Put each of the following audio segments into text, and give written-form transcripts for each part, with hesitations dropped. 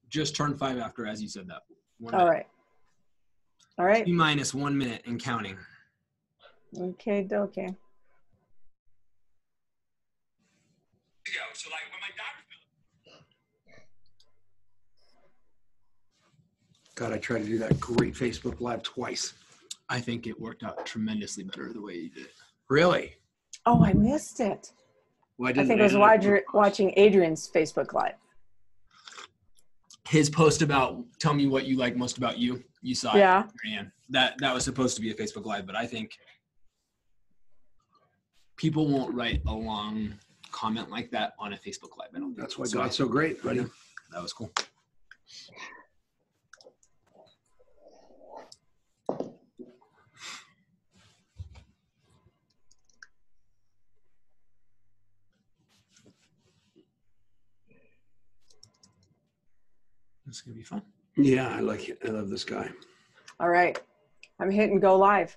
just turned 5 after, as you said that. All right. All right. T-minus 1 minute and counting. Okay, okay. So like when my daughter. God, I tried to do that great Facebook Live twice. I think it worked out tremendously better the way you did it. Really? Oh, I missed it. Well, I think I was watching Adrian's Facebook Live. His post about tell me what you like most about you. You saw it, Marianne. That was supposed to be a Facebook Live, but I think people won't write a long comment like that on a Facebook Live. I don't think that's why God's so great, buddy. That was cool. It's gonna be fun. Yeah, I like it. I love this guy. All right. I'm hitting go live.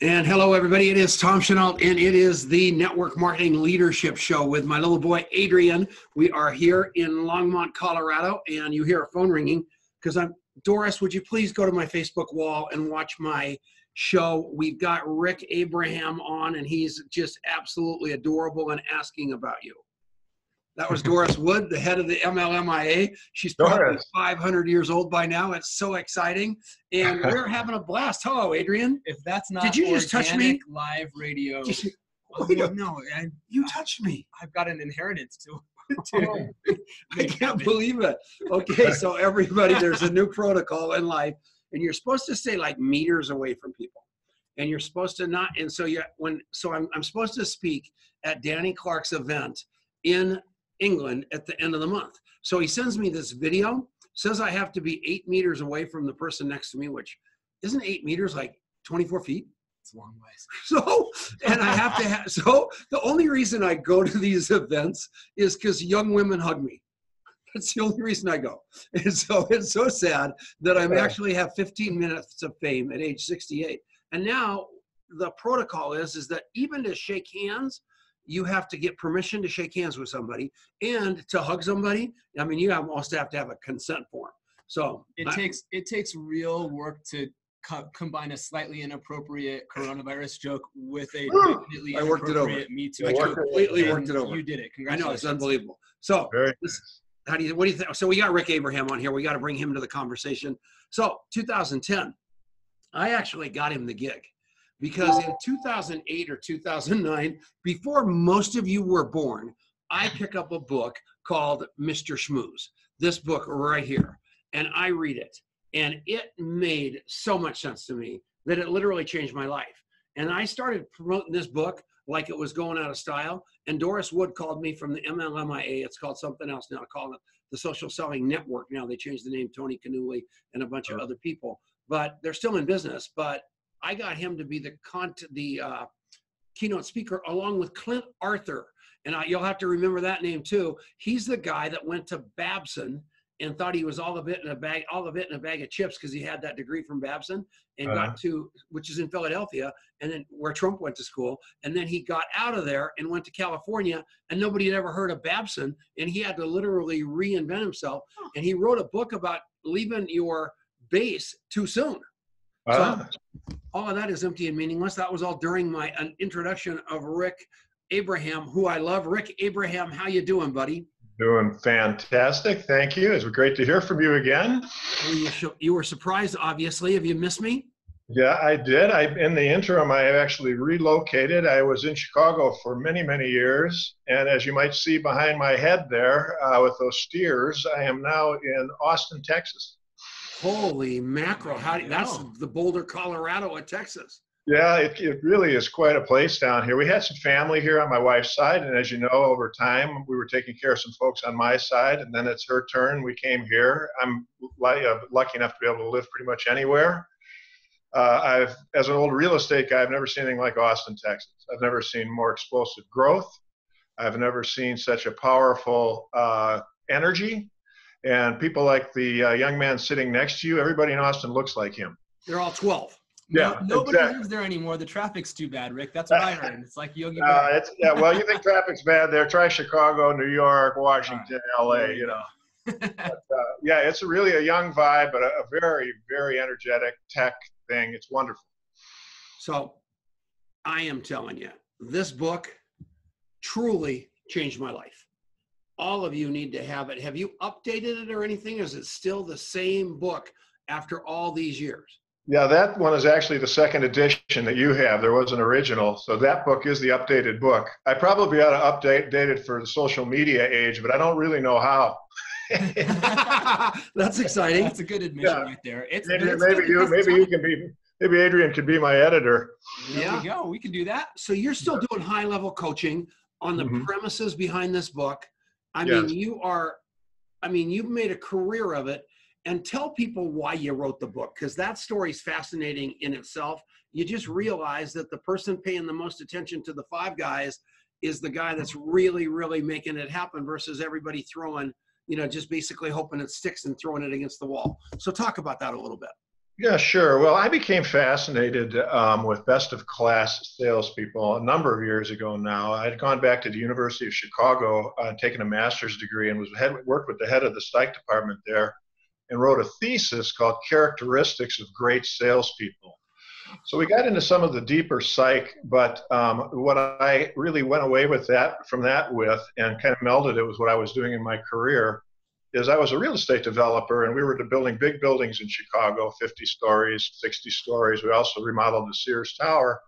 And hello, everybody. It is Tom Chenault, and it is the Network Marketing Leadership Show with my little boy, Adrian. We are here in Longmont, Colorado, and you hear a phone ringing because Doris, would you please go to my Facebook wall and watch my show? We've got Rick Abraham on, and he's just absolutely adorable and asking about you. That was Doris Wood, the head of the MLMIA. She's probably 500 years old by now. It's so exciting. And we're having a blast. Hello, Adrian. If that's not Did you just touch me? Live radio. No, you touched me. I've got an inheritance to I can't believe it. Okay, so everybody, there's a new protocol in life, and you're supposed to stay like meters away from people. And you're supposed to not, and so I'm supposed to speak at Danny Clark's event in England at the end of the month. So he sends me this video, says I have to be 8 meters away from the person next to me, which isn't 8 meters like 24 feet? It's a long ways. So, and I have to so the only reason I go to these events is because young women hug me. That's the only reason I go. And so it's so sad that I actually have 15 minutes of fame at age 68. And now the protocol is that even to shake hands, you have to get permission to shake hands with somebody, and to hug somebody. I mean, you almost have to have a consent form. So it takes real work to combine a slightly inappropriate coronavirus joke with a definitely inappropriate Me Too. I completely worked it over. You did it. Congratulations. I know, it's unbelievable. So what do you think? So we got Rick Abraham on here. We got to bring him to the conversation. So 2010, I actually got him the gig. Because in 2008 or 2009, before most of you were born, I pick up a book called Mr. Schmooze, this book right here, and I read it. And it made so much sense to me that it literally changed my life. And I started promoting this book like it was going out of style. And Doris Wood called me from the MLMIA. It's called something else now, called the Social Selling Network. Now they changed the name, Tony Canuli and a bunch of other people. But they're still in business. But I got him to be the keynote speaker along with Clint Arthur. And you'll have to remember that name too. He's the guy that went to Babson and thought he was all of it in a bag of chips because he had that degree from Babson and got to, which is in Philadelphia, and then where Trump went to school. And then he got out of there and went to California, and nobody had ever heard of Babson, and he had to literally reinvent himself. And he wrote a book about leaving your base too soon. So all of that is empty and meaningless. That was all during my introduction of Rick Abraham, who I love. Rick Abraham, how you doing, buddy? Doing fantastic. Thank you. It's great to hear from you again. You were surprised, obviously. Have you missed me? Yeah, I did. In the interim, I actually relocated. I was in Chicago for many, many years. And as you might see behind my head there with those steers, I am now in Austin, Texas. Holy mackerel. That's the Boulder, Colorado of Texas. Yeah, it really is quite a place down here. We had some family here on my wife's side, and as you know, over time, we were taking care of some folks on my side, and then it's her turn. We came here. I'm lucky enough to be able to live pretty much anywhere. As an old real estate guy, I've never seen anything like Austin, Texas. I've never seen more explosive growth. I've never seen such a powerful energy. And people like the young man sitting next to you, everybody in Austin looks like him. They're all 12. Nobody lives there anymore. The traffic's too bad, Rick. That's what I heard. It's like Yogi Berra. Well, you think traffic's bad there? Try Chicago, New York, Washington, LA. You know. But, it's really a young vibe, but a very, very energetic tech thing. It's wonderful. So, I am telling you, this book truly changed my life. All of you need to have it. Have you updated it or anything? Is it still the same book after all these years? Yeah, that one is actually the second edition that you have. There was an original. So that book is the updated book. I probably ought to update it for the social media age, but I don't really know how. That's exciting. That's a good admission right there. Maybe Adrian could be my editor. There we go. We can do that. So you're still doing high level coaching on the premises behind this book. I mean, you've made a career of it. And tell people why you wrote the book, because that story is fascinating in itself. You just realize that the person paying the most attention to the five guys is the guy that's really, really making it happen versus everybody throwing, just basically hoping it sticks and throwing it against the wall. So talk about that a little bit. Yeah, sure. Well, I became fascinated with best of class salespeople a number of years ago now. I had gone back to the University of Chicago, taken a master's degree, and worked with the head of the psych department there, and wrote a thesis called Characteristics of Great Salespeople. So we got into some of the deeper psych, but what I really went away with from that and kind of melded it with what I was doing in my career is I was a real estate developer, and we were building big buildings in Chicago, 50 stories, 60 stories. We also remodeled the Sears Tower.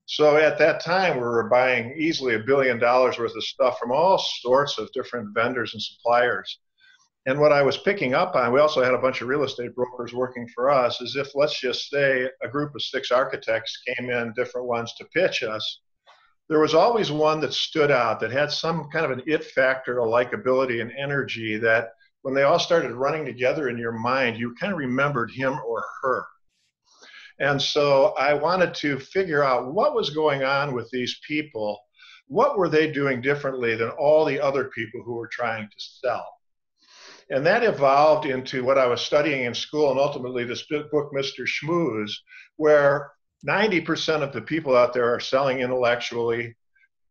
So at that time, we were buying easily $1 billion worth of stuff from all sorts of different vendors and suppliers. And what I was picking up on, we also had a bunch of real estate brokers working for us, is if, let's just say, a group of 6 architects came in, different ones to pitch us, there was always one that stood out, that had some kind of an it factor, a likability and energy that when they all started running together in your mind, you kind of remembered him or her. And so I wanted to figure out what was going on with these people. What were they doing differently than all the other people who were trying to sell? And that evolved into what I was studying in school, and ultimately this book, Mr. Schmooze, where 90% of the people out there are selling intellectually,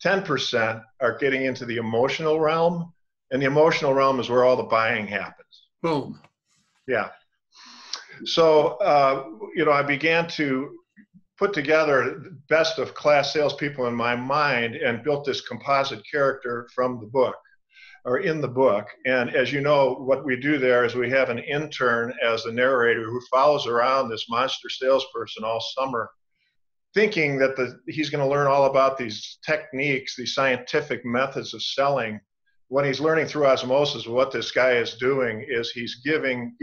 10% are getting into the emotional realm, and the emotional realm is where all the buying happens. Boom. Yeah. So, I began to put together best of class salespeople in my mind and built this composite character from the book. Or in the book. And as you know, what we do there is we have an intern as the narrator who follows around this monster salesperson all summer, thinking that he's going to learn all about these techniques, these scientific methods of selling. When he's learning through osmosis, what this guy is doing is he's giving,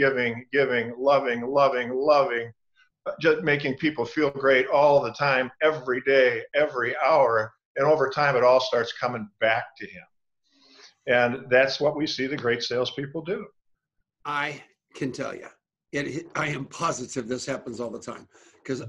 loving, just making people feel great all the time, every day, every hour. And over time, it all starts coming back to him. And that's what we see the great salespeople do. I can tell you, I am positive this happens all the time, because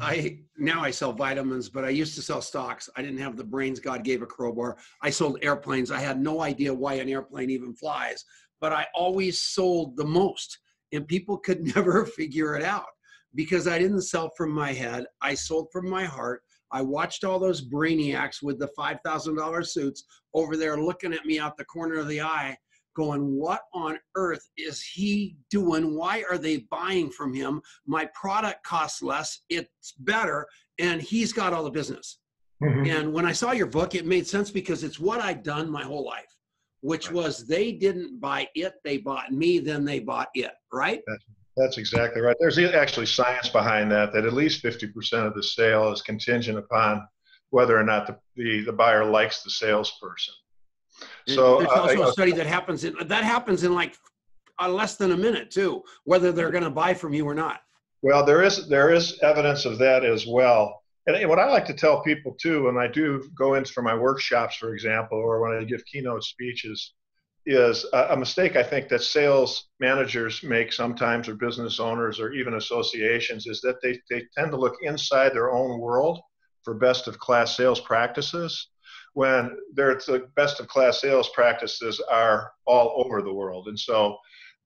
now I sell vitamins, but I used to sell stocks. I didn't have the brains God gave a crowbar. I sold airplanes. I had no idea why an airplane even flies, but I always sold the most, and people could never figure it out because I didn't sell from my head. I sold from my heart. I watched all those brainiacs with the $5,000 suits over there looking at me out the corner of the eye going, what on earth is he doing? Why are they buying from him? My product costs less, it's better, and he's got all the business. Mm-hmm. And when I saw your book, it made sense because it's what I'd done my whole life, which was they didn't buy it, they bought me, then they bought it, right? That's exactly right. There's actually science behind that at least 50% of the sale is contingent upon whether or not the buyer likes the salesperson. So there's also a study that happens in like less than a minute too, whether they're going to buy from you or not. Well, there is evidence of that as well. And what I like to tell people too, when I do go in for my workshops, for example, or when I give keynote speeches, is a mistake I think that sales managers make sometimes, or business owners, or even associations, is that they tend to look inside their own world for best of class sales practices, when the best of class sales practices are all over the world. And so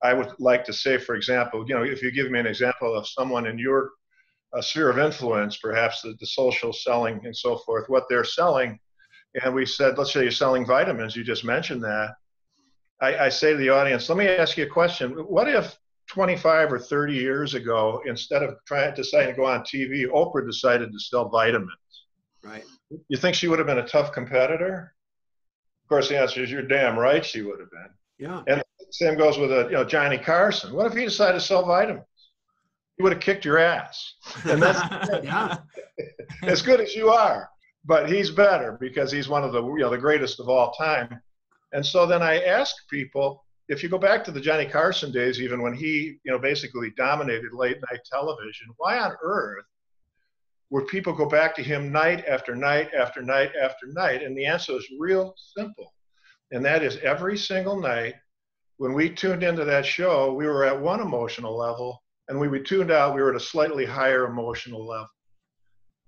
I would like to say, for example, if you give me an example of someone in your sphere of influence, perhaps the social selling and so forth, what they're selling. And we said, let's say you're selling vitamins. You just mentioned that. I say to the audience, let me ask you a question. What if 25 or 30 years ago, instead of deciding to go on TV, Oprah decided to sell vitamins? Right. You think she would have been a tough competitor? Of course, the answer is you're damn right she would have been. Yeah. And the same goes with Johnny Carson. What if he decided to sell vitamins? He would have kicked your ass. And that's yeah. as good as you are. But he's better because he's one of the greatest of all time. And so then I ask people, if you go back to the Johnny Carson days, even when he basically dominated late night television, why on earth would people go back to him night after night after night after night? And the answer is real simple. And that is every single night when we tuned into that show, we were at one emotional level, and when we tuned out, we were at a slightly higher emotional level.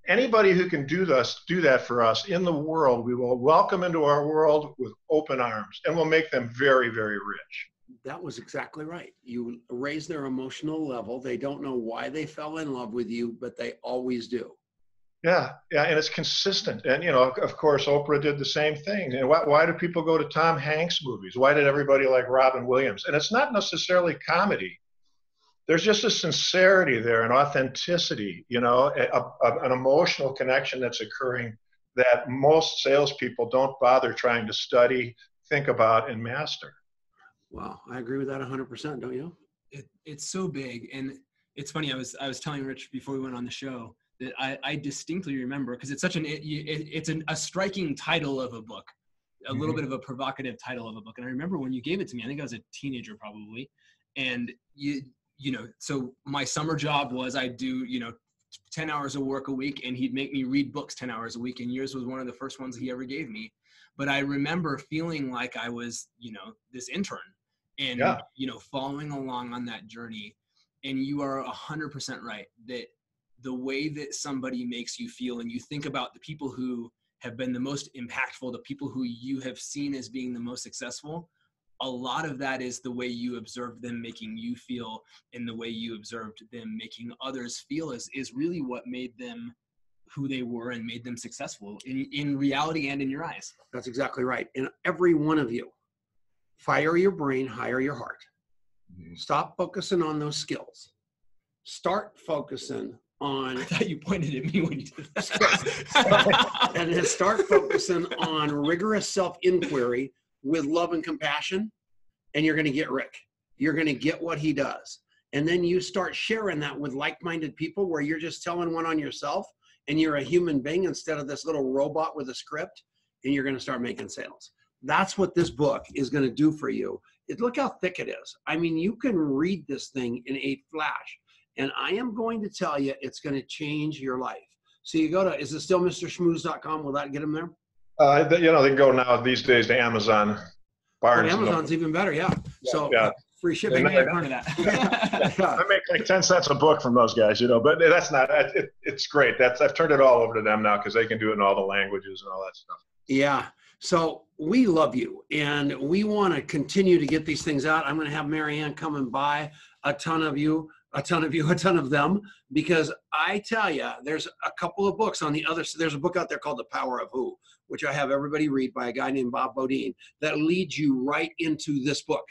Anybody who can do that for us in the world, we will welcome into our world with open arms, and we'll make them very, very rich. That was exactly right. You raise their emotional level. They don't know why they fell in love with you, but they always do. Yeah, and it's consistent. And, of course, Oprah did the same thing. And why do people go to Tom Hanks movies? Why did everybody like Robin Williams? And it's not necessarily comedy. There's just a sincerity there, an authenticity, an emotional connection that's occurring that most salespeople don't bother trying to study, think about, and master. Wow, I agree with that 100%, don't you? It's so big, and it's funny. I was telling Rich before we went on the show that I distinctly remember, because it's such a striking title of a book, a little bit of a provocative title of a book. And I remember when you gave it to me, I think I was a teenager probably, and so my summer job was I'd do 10 hours of work a week, and he'd make me read books 10 hours a week, and yours was one of the first ones he ever gave me. But I remember feeling like I was this intern, and following along on that journey. And you are 100% right that the way that somebody makes you feel, and you think about the people who have been the most impactful, the people who you have seen as being the most successful, a lot of that is the way you observed them making you feel, and the way you observed them making others feel is really what made them who they were and made them successful in reality and in your eyes. That's exactly right. And every one of you, fire your brain, hire your heart. Stop focusing on those skills. Start focusing on. I thought you pointed at me when you did that. And then start focusing on rigorous self-inquiry with love and compassion, and you're going to get Rick. You're going to get what he does. And then you start sharing that with like-minded people where you're just telling one on yourself, and you're a human being instead of this little robot with a script, and you're going to start making sales. That's what this book is going to do for you. Look how thick it is. I mean, you can read this thing in a flash, and I am going to tell you it's going to change your life. So you go to, is it still MrSchmooze.com? Will that get them there? They can go now these days to Amazon. Barnes. Amazon's even better, yeah. So free shipping. Part of that. I make like 10 cents a book from those guys, but that's not. It's great. I've turned it all over to them now because they can do it in all the languages and all that stuff. Yeah. So we love you, and we want to continue to get these things out. I'm going to have Marianne come and buy a ton of them, because I tell you, there's a couple of books on the other. So there's a book out there called The Power of Who, which I have everybody read, by a guy named Bob Bodine, that leads you right into this book.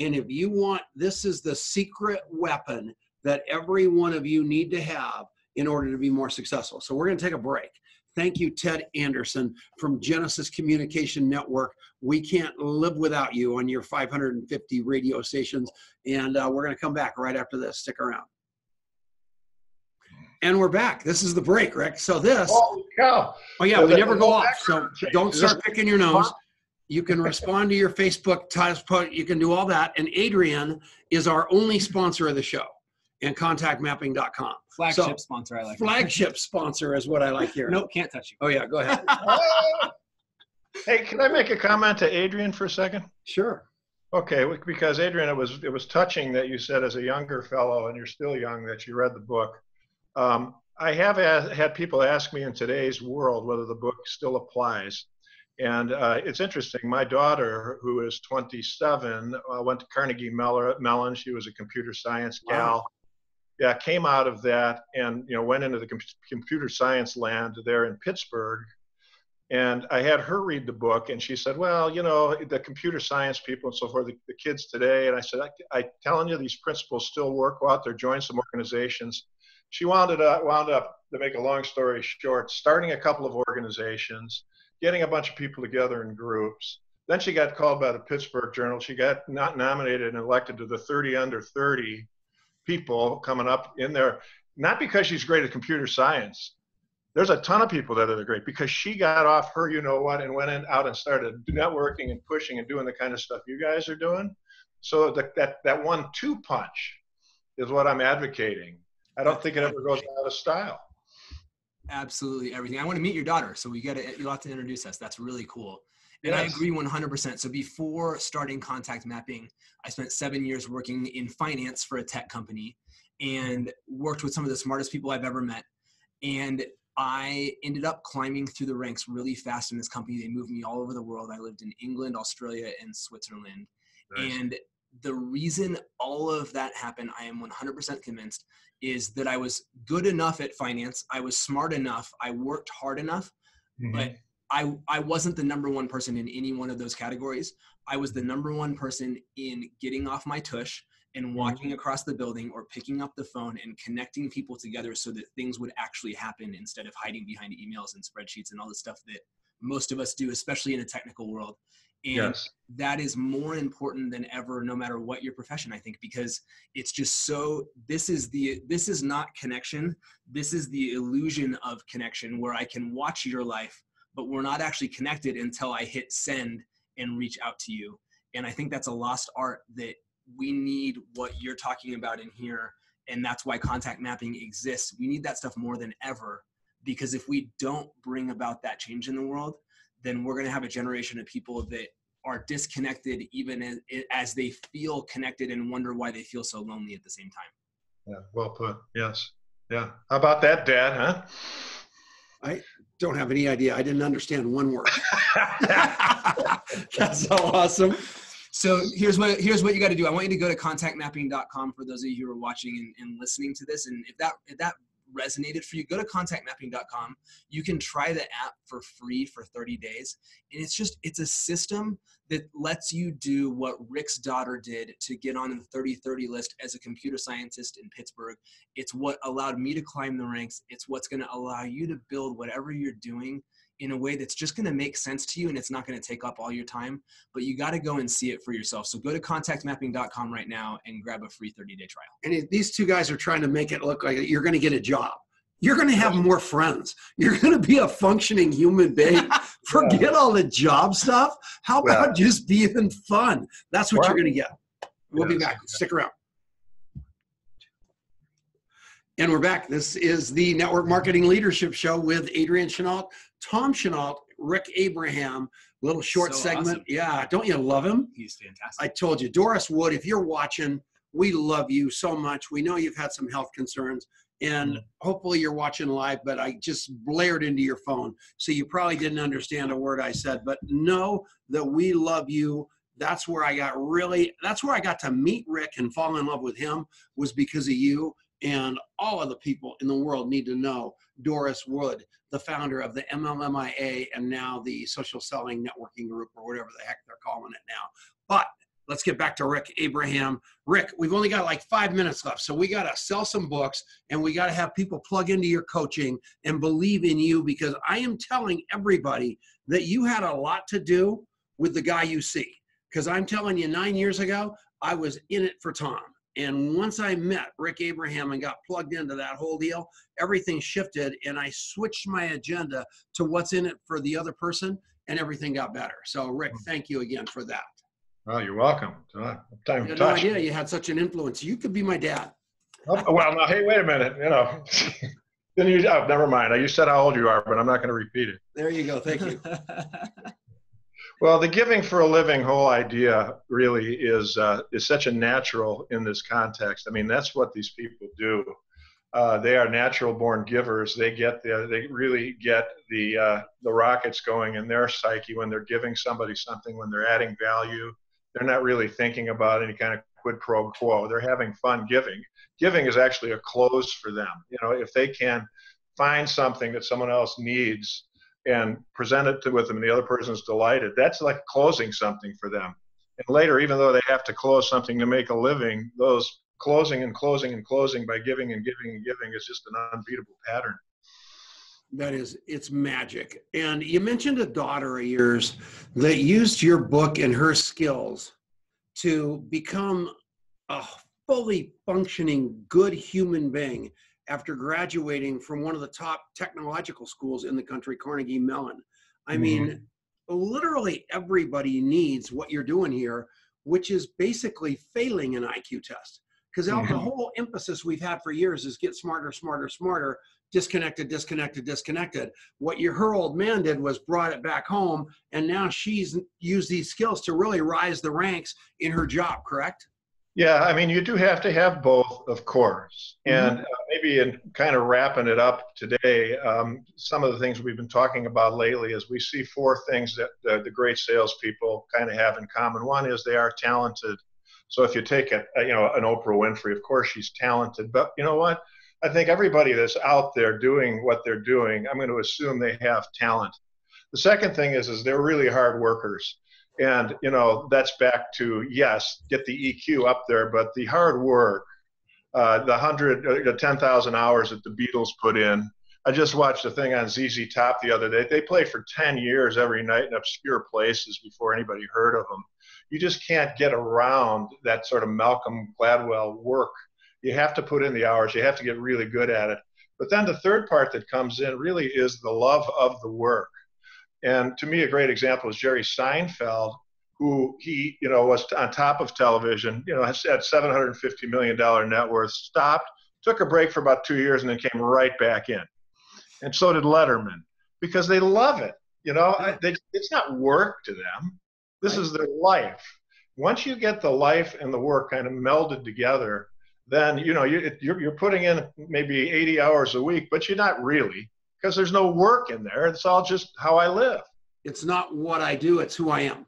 And if you want, this is the secret weapon that every one of you need to have in order to be more successful. So we're going to take a break. Thank you, Ted Anderson from Genesis Communication Network. We can't live without you on your 550 radio stations. And we're going to come back right after this. Stick around. And we're back. This is the break, Rick. So this. Holy cow. Oh, yeah, we never go off. So don't start picking your nose. You can respond to your Facebook post. You can do all that. And Adrian is our only sponsor of the show, and contactmapping.com. Flagship sponsor, I like. Flagship sponsor is what I like here. Nope, can't touch you. Oh, yeah, go ahead. Hey, can I make a comment to Adrian for a second? Sure. Okay, because Adrian, it was touching that you said as a younger fellow, and you're still young, that you read the book. I have had people ask me in today's world whether the book still applies. And it's interesting. My daughter, who is 27, went to Carnegie Mellon. She was a computer science gal. yeah, came out of that and, went into the computer science land there in Pittsburgh. And I had her read the book, and she said, well, the computer science people and so forth, the kids today. And I said, I telling you, these principles still work. Go out there, join some organizations. She wound up, to make a long story short, starting a couple of organizations, getting a bunch of people together in groups. Then she got called by the Pittsburgh Journal. She got not nominated and elected to the 30 under 30 people coming up in there, not because she's great at computer science. There's a ton of people that are great, because she got off her you-know-what and went out and started networking and pushing and doing the kind of stuff you guys are doing. So that 1-2 punch is what I'm advocating. I don't think it ever goes out of style. Absolutely everything. I want to meet your daughter, so you'll have to introduce us. That's really cool. And yes. I agree 100%. So before starting Contact Mapping, I spent 7 years working in finance for a tech company and worked with some of the smartest people I've ever met. And I ended up climbing through the ranks really fast in this company. They moved me all over the world. I lived in England, Australia, and Switzerland. Nice. And the reason all of that happened, I am 100% convinced, is that I was good enough at finance. I was smart enough. I worked hard enough, but I wasn't the number one person in any one of those categories. I was the number one person in getting off my tush and walking across the building or picking up the phone and connecting people together so that things would actually happen instead of hiding behind emails and spreadsheets and all the stuff that most of us do, especially in a technical world. And that is more important than ever, no matter what your profession, I think, because it's just so, this is not connection. This is the illusion of connection where I can watch your life, but we're not actually connected until I hit send and reach out to you. And I think that's a lost art that we need what you're talking about in here. And that's why contact mapping exists. We need that stuff more than ever, because if we don't bring about that change in the world, then we're going to have a generation of people that are disconnected even as they feel connected and wonder why they feel so lonely at the same time. Yeah, well put. Yes. Yeah. How about that, Dad, huh? I don't have any idea. I didn't understand one word. That's so awesome. So here's what you got to do. I want you to go to contactmapping.com for those of you who are watching and listening to this. And if that resonated for you, go to contactmapping.com. You can try the app for free for 30 days. And it's a system that lets you do what Rick's daughter did to get on the 30-30 list as a computer scientist in Pittsburgh. It's what allowed me to climb the ranks. It's what's going to allow you to build whatever you're doing in a way that's just going to make sense to you, and it's not going to take up all your time, but you got to go and see it for yourself. So go to contactmapping.com right now and grab a free 30-day trial. And these two guys are trying to make it look like you're going to get a job. You're going to have more friends. You're going to be a functioning human being. Forget all the job stuff. How about just being fun? That's what you're going to get. We'll be back. Stick around. And we're back. This is the Network Marketing Leadership Show with Adrian Chenault, Tom Chenault, Rick Abraham. Little short segment. Awesome. Yeah. Don't you love him? He's fantastic. I told you. Doris Wood, if you're watching, we love you so much. We know you've had some health concerns, and hopefully you're watching live, but I just blared into your phone. So you probably didn't understand a word I said, but know that we love you. That's where I got to meet Rick and fall in love with him, was because of you. And all of the people in the world need to know Doris Wood, the founder of the MLMIA and now the Social Selling Networking Group, or whatever the heck they're calling it now. But let's get back to Rick Abraham. Rick, we've only got like 5 minutes left, so we got to sell some books, and we got to have people plug into your coaching and believe in you, because I am telling everybody that you had a lot to do with the guy you see. Because I'm telling you, 9 years ago, I was in it for Tom. And once I met Rick Abraham and got plugged into that whole deal, everything shifted, and I switched my agenda to what's in it for the other person, and everything got better. So Rick, thank you again for that. Oh, you're welcome. I had no idea you had such an influence. You could be my dad. Oh, well, now, hey, wait a minute. Then never mind. You said how old you are, but I'm not going to repeat it. There you go. Thank you. Well, the giving for a living whole idea really is such a natural in this context. I mean, that's what these people do. They are natural born givers. They really get the rockets going in their psyche when they're giving somebody something, when they're adding value. They're not really thinking about any kind of quid pro quo. They're having fun giving. Giving is actually a close for them. You know, if they can find something that someone else needs and present it with them and the other person's delighted, that's like closing something for them. And later, even though they have to close something to make a living, those closing and closing and closing by giving and giving and giving is just an unbeatable pattern. That is, it's magic. And you mentioned a daughter of yours that used your book and her skills to become a fully functioning, good human being after graduating from one of the top technological schools in the country, Carnegie Mellon. I mean, literally everybody needs what you're doing here, which is basically failing an IQ test. Because the whole emphasis we've had for years is get smarter, smarter, smarter, disconnected, disconnected, disconnected. What her old man did was brought it back home, and now she's used these skills to really rise the ranks in her job, correct? Yeah, I mean, you do have to have both, of course. And maybe in kind of wrapping it up today, some of the things we've been talking about lately is we see 4 things that the great salespeople kind of have in common. One is they are talented. So if you take an Oprah Winfrey, of course she's talented, but you know what? I think everybody that's out there doing what they're doing, I'm going to assume they have talent. The second thing is they're really hard workers. And, you know, that's back to, yes, get the EQ up there, but the hard work, the 10,000 hours that the Beatles put in. I just watched a thing on ZZ Top the other day. They play for 10 years every night in obscure places before anybody heard of them. You just can't get around that sort of Malcolm Gladwell work. You have to put in the hours. You have to get really good at it. But then the third part that comes in really is the love of the work. And to me, a great example is Jerry Seinfeld, who he, you know, was on top of television, you know, had $750 million net worth, stopped, took a break for about 2 years, and then came right back in. And so did Letterman, because they love it. You know, it's not work to them. This is their life. Once you get the life and the work kind of melded together, then, you know, you're putting in maybe 80 hours a week, but you're not really, because there's no work in there. It's all just how I live. It's not what I do, it's who I am.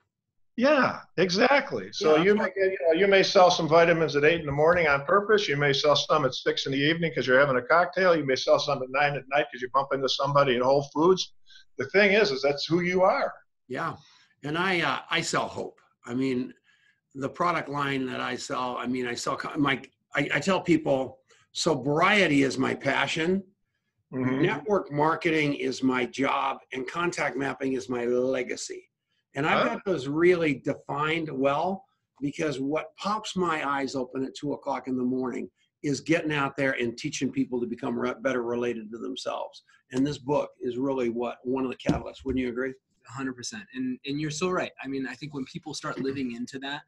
Yeah, exactly. So yeah, you may sell some vitamins at 8 in the morning on purpose. You may sell some at 6 in the evening because you're having a cocktail. You may sell some at 9 at night because you bump into somebody at Whole Foods. The thing is that's who you are. Yeah. And I sell hope. I mean, the product line that I sell, I mean, I tell people sobriety is my passion. Network marketing is my job, and contact mapping is my legacy. And I've got those really defined well, because what pops my eyes open at 2 o'clock in the morning is getting out there and teaching people to become better related to themselves. And this book is really one of the catalysts. Wouldn't you agree? 100%. And you're so right. I mean, I think when people start living into that,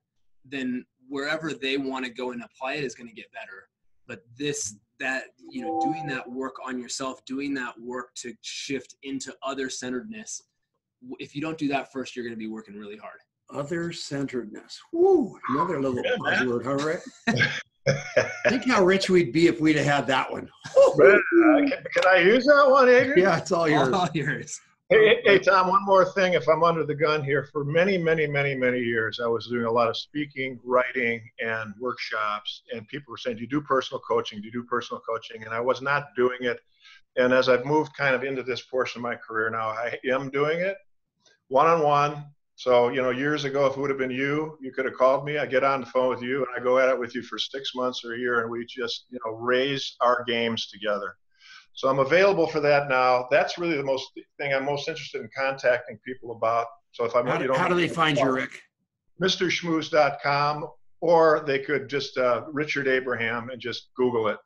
then wherever they want to go and apply it is going to get better. But doing that work on yourself, doing that work to shift into other-centeredness, if you don't do that first, you're going to be working really hard. Other-centeredness. Woo! Another little buzzword, huh, Rick? Think how rich we'd be if we'd have had that one. Can I use that one, Adrian? Yeah, it's all yours. All yours. Hey, Tom, one more thing. If I'm under the gun here, for many, many, many, many years, I was doing a lot of speaking, writing, and workshops. And people were saying, do you do personal coaching? Do you do personal coaching? And I was not doing it. And as I've moved kind of into this portion of my career now, I am doing it one-on-one. So, you know, years ago, if it would have been you could have called me. I get on the phone with you, and I go at it with you for 6 months or a year, and we just, you know, raise our games together. So I'm available for that now. That's really the thing I'm most interested in contacting people about. So if how do they find you, Rick? MrSchmooze.com, or they could just Richard Abraham and just Google it.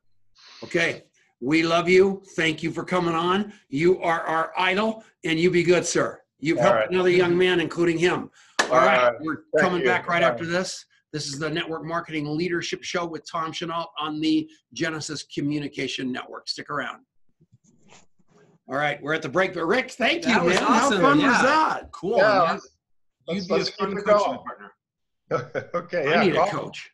Okay. We love you. Thank you for coming on. You are our idol, and you be good, sir. You've helped another young man, including him. All right. We're coming back right after this. This is the Network Marketing Leadership Show with Tom Chenault on the Genesis Communication Network. Stick around. All right, we're at the break. But Rick, thank you, man. Awesome. How fun was that? Cool. Yeah, You'd be a fun coaching partner. Okay, I need a coach.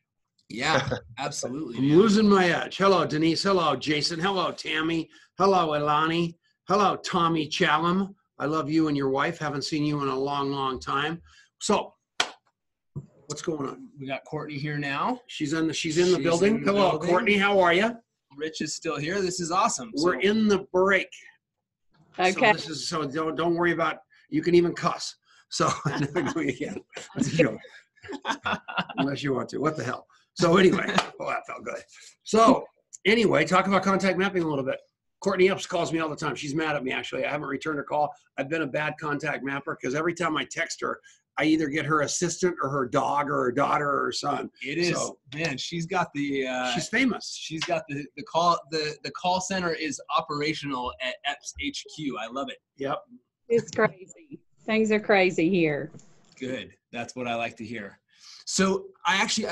Yeah, absolutely. I'm losing my edge. Hello, Denise. Hello, Jason. Hello, Tammy. Hello, Elani. Hello, Tommy Challam. I love you and your wife. Haven't seen you in a long, long time. So What's going on? We got Courtney here now. She's in the building. Hello, Courtney. How are you? Rich is still here. This is awesome. We're in the break. Okay. So don't worry about. You can even cuss. So again, that's a joke. Unless you want to. What the hell? So anyway, that felt good. So anyway, talk about contact mapping a little bit. Courtney Epps calls me all the time. She's mad at me, actually. I haven't returned her call. I've been a bad contact mapper because every time I text her, I either get her assistant or her dog or her daughter or her son. It is, man, she's got the... she's famous. She's got the call. The call center is operational at Epps HQ. I love it. Yep. It's crazy. Things are crazy here. Good. That's what I like to hear. So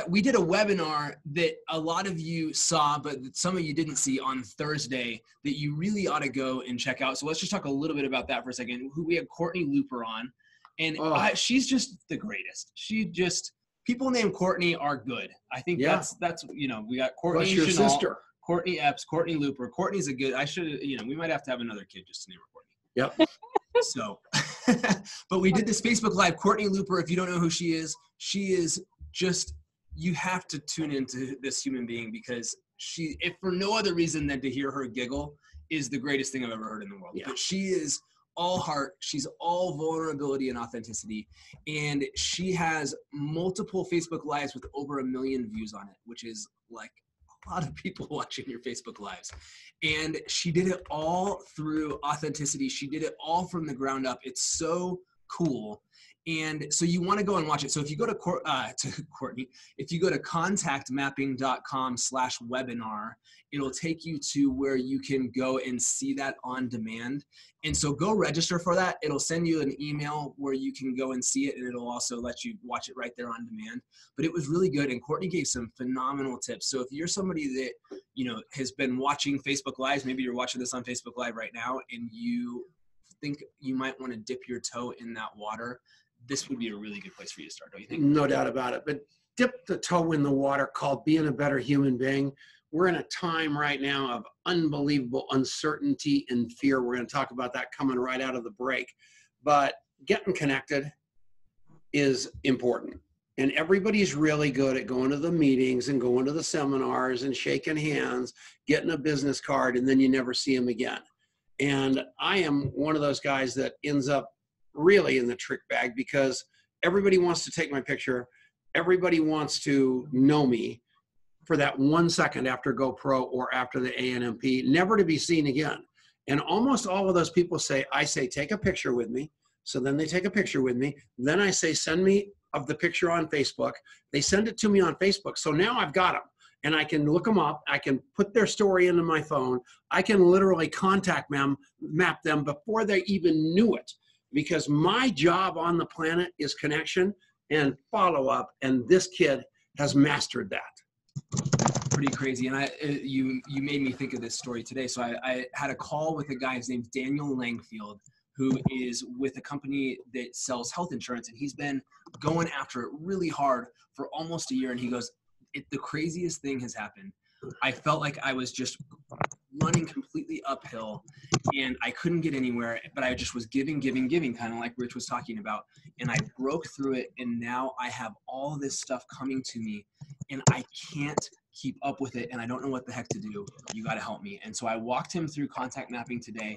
we did a webinar that a lot of you saw, but some of you didn't see on Thursday that you really ought to go and check out. So let's just talk a little bit about that for a second. We had Courtney Looper on, and she's just the greatest. People named Courtney are good. I think that's, we got Courtney Plus your Chenault, sister. Courtney Epps, Courtney Looper. Courtney's a good, we might have to have another kid just to name her Courtney. Yep. So, but we did this Facebook Live. Courtney Looper, if you don't know who she is just, you have to tune into this human being because if for no other reason than to hear her giggle, is the greatest thing I've ever heard in the world. Yeah. But she is all heart. She's all vulnerability and authenticity. And she has multiple Facebook Lives with over 1 million views on it, which is like a lot of people watching your Facebook Lives. And she did it all through authenticity. She did it all from the ground up. It's so cool. And so you want to go and watch it. So if you go to Courtney, if you go to contactmapping.com/webinar, it'll take you to where you can go and see that on demand. And so go register for that. It'll send you an email where you can go and see it, and it'll also let you watch it right there on demand. But it was really good, and Courtney gave some phenomenal tips. So if you're somebody that, has been watching Facebook Lives, maybe you're watching this on Facebook Live right now, and you think you might want to dip your toe in that water, this would be a really good place for you to start, don't you think? No doubt about it. But dip the toe in the water called being a better human being. We're in a time right now of unbelievable uncertainty and fear. We're going to talk about that coming right out of the break. But getting connected is important. And everybody's really good at going to the meetings and going to the seminars and shaking hands, getting a business card, and then you never see them again. And I am one of those guys that ends up really in the trick bag because everybody wants to take my picture. Everybody wants to know me for that 1 second after GoPro or after the ANMP, never to be seen again. And almost all of those people I say, take a picture with me. So then they take a picture with me. Then I say, send me of the picture on Facebook. They send it to me on Facebook. So now I've got them. And I can look them up. I can put their story into my phone. I can literally contact them, map them before they even knew it. Because my job on the planet is connection and follow up. And this kid has mastered that. Pretty crazy. And you made me think of this story today. So I had a call with a guy, his name's Daniel Langfield, who is with a company that sells health insurance. And he's been going after it really hard for almost a year. And he goes, the craziest thing has happened. I felt like I was just running completely uphill and I couldn't get anywhere, but I just was giving, kind of like Rich was talking about. And I broke through it. And now I have all this stuff coming to me and I can't keep up with it. And I don't know what the heck to do. You got to help me. And so I walked him through contact mapping today.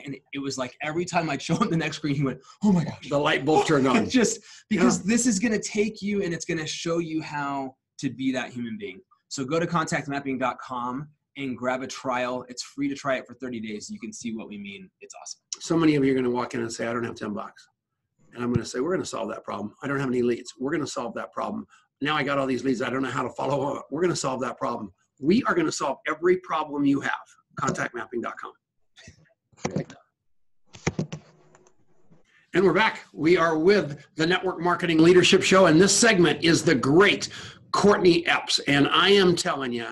And it was like every time I'd show him the next screen, he went, oh my gosh. The light bulb turned on. Just because this is going to take you and it's going to show you how to be that human being. So go to contactmapping.com and grab a trial. It's free to try it for 30 days. You can see what we mean. It's awesome. So many of you are going to walk in and say, I don't have $10. And I'm going to say, we're going to solve that problem. I don't have any leads. We're going to solve that problem. Now I got all these leads. I don't know how to follow up. We're going to solve that problem. We are going to solve every problem you have. Contactmapping.com. And we're back. We are with the Network Marketing Leadership Show. And this segment is the great Courtney Epps. And I am telling you,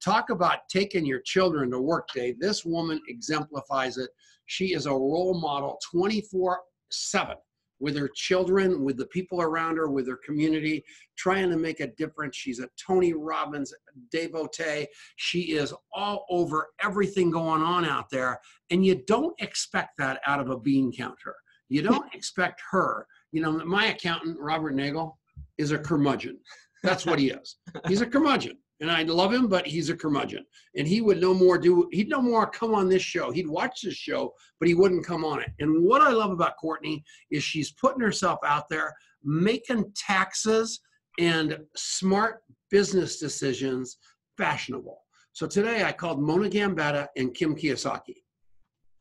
talk about taking your children to work day. This woman exemplifies it. She is a role model 24/7 with her children, with the people around her, with her community, trying to make a difference. She's a Tony Robbins devotee. She is all over everything going on out there. And you don't expect that out of a bean counter. You don't expect her. You know, my accountant, Robert Nagel, is a curmudgeon. That's what he is. He's a curmudgeon. And I love him, but he's a curmudgeon. And he would he'd no more come on this show. He'd watch this show, but he wouldn't come on it. And what I love about Courtney is she's putting herself out there, making taxes and smart business decisions fashionable. So today I called Mona Gambetta and Kim Kiyosaki,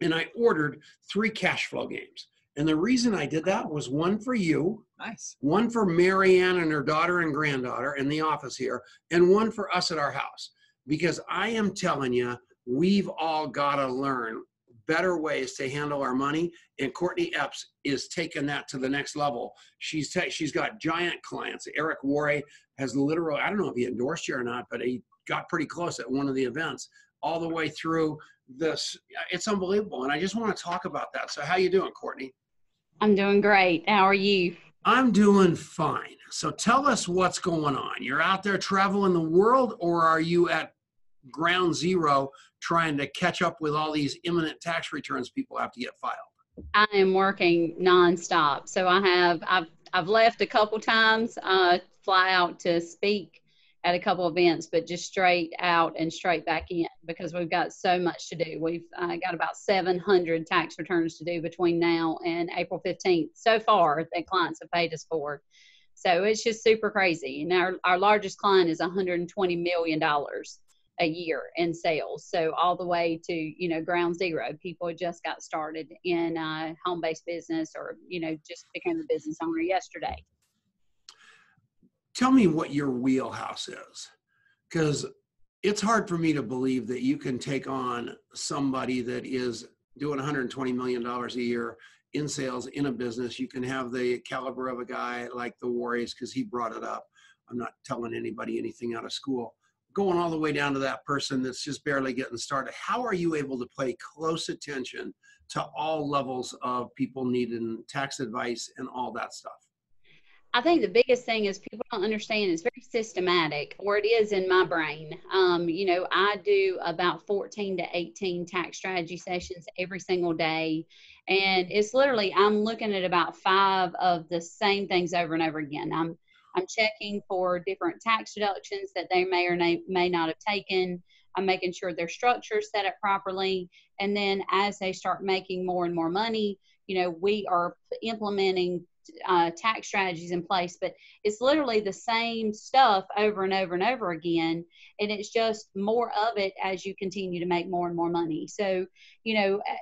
and I ordered 3 cash flow games. And the reason I did that was one for you, Nice. one for Marianne and her daughter and granddaughter in the office here, and one for us at our house. Because I am telling you, we've all got to learn better ways to handle our money. And Courtney Epps is taking that to the next level. She's got giant clients. Eric Worre has literally, I don't know if he endorsed you or not, but he got pretty close at one of the events all the way through this. It's unbelievable. And I just want to talk about that. So how you doing, Courtney? I'm doing great. How are you? I'm doing fine. So tell us what's going on. You're out there traveling the world, or are you at ground zero trying to catch up with all these imminent tax returns people have to get filed? I am working nonstop. So I've left a couple times, fly out to speak at a couple events, but just straight out and straight back in because we've got so much to do. We've got about 700 tax returns to do between now and April 15th so far that clients have paid us for. So it's just super crazy. And our largest client is $120 million a year in sales. So all the way to, ground zero. People just got started in home-based business or, just became a business owner yesterday. Tell me what your wheelhouse is, because it's hard for me to believe that you can take on somebody that is doing $120 million a year in sales in a business. You can have the caliber of a guy like the Warriors, because he brought it up. I'm not telling anybody anything out of school. Going all the way down to that person that's just barely getting started. How are you able to pay close attention to all levels of people needing tax advice and all that stuff? I think the biggest thing is people don't understand it's very systematic, or it is in my brain. I do about 14 to 18 tax strategy sessions every single day. And it's literally, I'm looking at about 5 of the same things over and over again. I'm checking for different tax deductions that they may or may not have taken. I'm making sure their structure is set up properly. And then as they start making more and more money, we are implementing tax strategies in place, but it's literally the same stuff over and over and over again. And it's just more of it as you continue to make more and more money. So,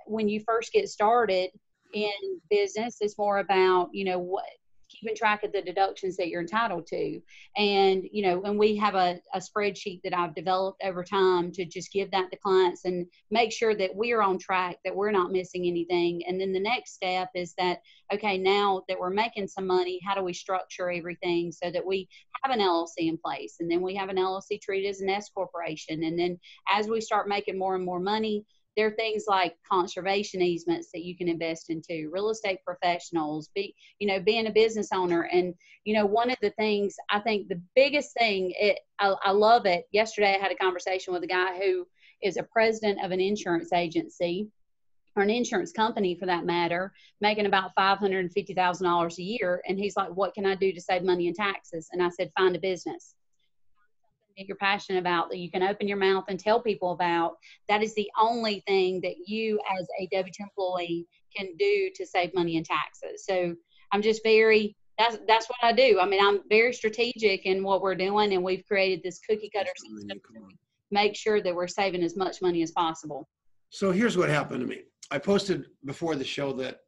when you first get started in business, it's more about, keeping track of the deductions that you're entitled to. And, and we have a spreadsheet that I've developed over time to just give that to clients and make sure that we're on track, that we're not missing anything. And then the next step is that, okay, now that we're making some money, how do we structure everything so that we have an LLC in place? And then we have an LLC treated as an S corporation. And then as we start making more and more money, there are things like conservation easements that you can invest into, real estate professionals, being a business owner. And, one of the things, I think the biggest thing, I love it. Yesterday, I had a conversation with a guy who is a president of an insurance agency, or an insurance company for that matter, making about $550,000 a year. And he's like, what can I do to save money in taxes? And I said, find a business that you're passionate about, that you can open your mouth and tell people about. That is the only thing that you as a W-2 employee can do to save money in taxes. So I'm just that's what I do. I mean, I'm very strategic in what we're doing, and we've created this cookie cutter system to make sure that we're saving as much money as possible. So here's what happened to me. I posted before the show that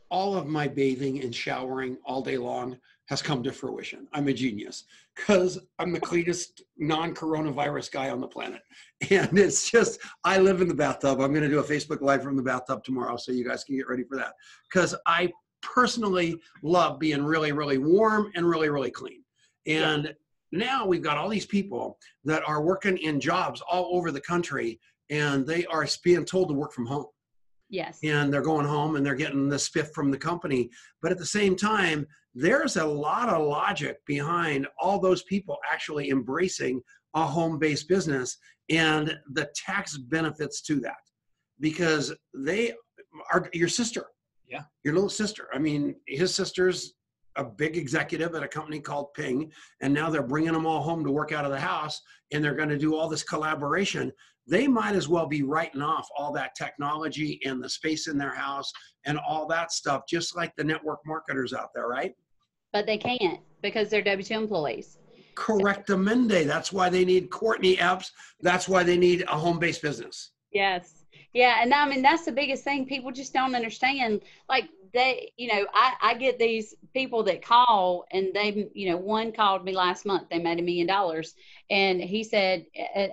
all of my bathing and showering all day long has come to fruition. I'm a genius because I'm the cleanest non-coronavirus guy on the planet. And it's just, I live in the bathtub. I'm going to do a Facebook Live from the bathtub tomorrow, so you guys can get ready for that. Because I personally love being really, really warm and really, really clean. And now we've got all these people that are working in jobs all over the country, and they are being told to work from home. Yes. And they're going home and they're getting the spiff from the company. But at the same time, there's a lot of logic behind all those people actually embracing a home-based business and the tax benefits to that, because they are your sister. Yeah. Your little sister. I mean, his sister's a big executive at a company called Ping, and now they're bringing them all home to work out of the house, and they're going to do all this collaboration. They might as well be writing off all that technology and the space in their house and all that stuff, just like the network marketers out there, right? But they can't because they're W-2 employees. Correctamente. That's why they need Courtney Epps. That's why they need a home-based business. Yes. Yeah. And I mean, that's the biggest thing. People just don't understand. Like they, you know, I get these people that call and they, you know, one called me last month, they made $1 million. And he said,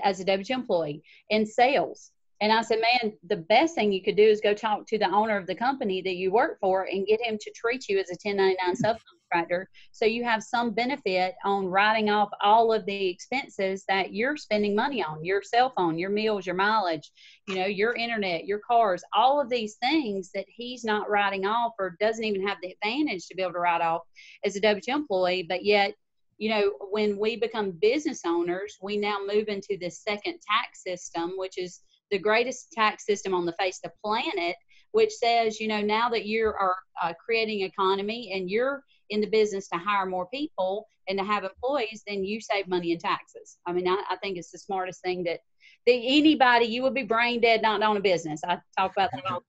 as a W-2 employee in sales. And I said, man, the best thing you could do is go talk to the owner of the company that you work for and get him to treat you as a 1099 subcontractor. So you have some benefit on writing off all of the expenses that you're spending money on, your cell phone, your meals, your mileage, you know, your internet, your cars, all of these things that he's not writing off or doesn't even have the advantage to be able to write off as a W-2 employee. But yet, you know, when we become business owners, we now move into this second tax system, which is the greatest tax system on the face of the planet, which says, you know, now that you are creating economy and you're in the business to hire more people and to have employees, then you save money in taxes. I mean, I think it's the smartest thing that anybody, you would be brain dead not owning a business. I talk about that all the time.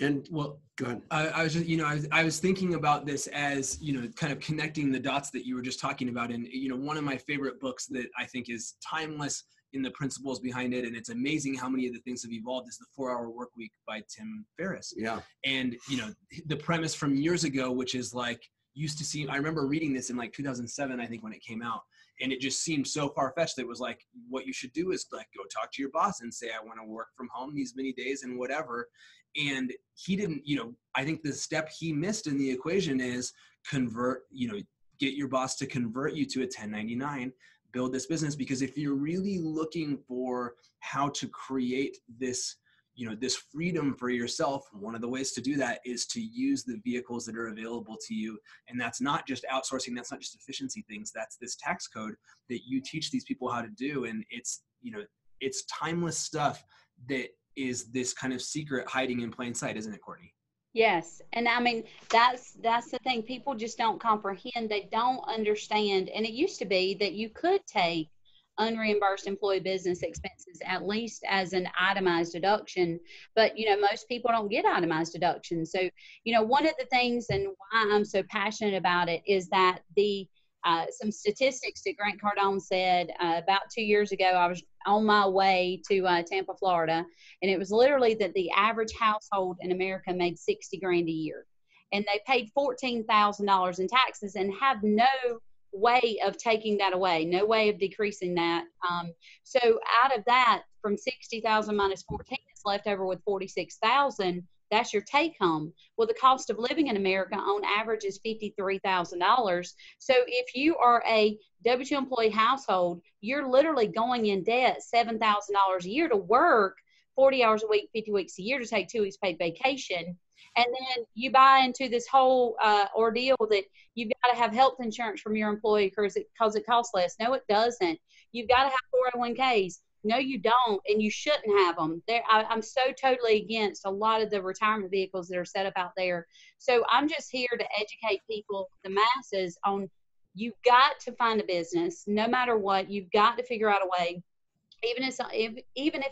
And well, go ahead. I was just, you know, I was thinking about this as, you know, kind of connecting the dots that you were just talking about. And, you know, one of my favorite books that I think is timeless in the principles behind it, and it's amazing how many of the things have evolved, is The 4-Hour Workweek by Tim Ferriss. Yeah. And, you know, the premise from years ago, which is like, used to seem, I remember reading this in like 2007, I think, when it came out, and it just seemed so far-fetched that it was like, what you should do is like go talk to your boss and say, I want to work from home these many days and whatever. And he didn't, you know, I think the step he missed in the equation is convert, you know, get your boss to convert you to a 1099, build this business. Because if you're really looking for how to create this, you know, this freedom for yourself, one of the ways to do that is to use the vehicles that are available to you. And that's not just outsourcing, that's not just efficiency things, that's this tax code that you teach these people how to do. And it's, you know, it's timeless stuff that is this kind of secret hiding in plain sight, isn't it, Courtney? Yes. And I mean, that's the thing. People just don't comprehend. They don't understand. And it used to be that you could take unreimbursed employee business expenses, at least as an itemized deduction. But, you know, most people don't get itemized deductions. So, you know, one of the things and why I'm so passionate about it is that some statistics that Grant Cardone said about 2 years ago. I was on my way to Tampa, Florida, and it was literally that the average household in America made $60,000 a year, and they paid $14,000 in taxes and have no way of taking that away, no way of decreasing that. So out of that, from 60,000 minus 14, it's left over with 46,000. That's your take home. Well, the cost of living in America on average is $53,000. So if you are a W-2 employee household, you're literally going in debt $7,000 a year to work 40 hours a week, 50 weeks a year to take 2 weeks paid vacation. And then you buy into this whole ordeal that you've got to have health insurance from your employee because it costs less. No, it doesn't. You've got to have 401ks. No, you don't, and you shouldn't have them. I'm so totally against a lot of the retirement vehicles that are set up out there. So I'm just here to educate people, the masses, on you've got to find a business. No matter what, you've got to figure out a way, even if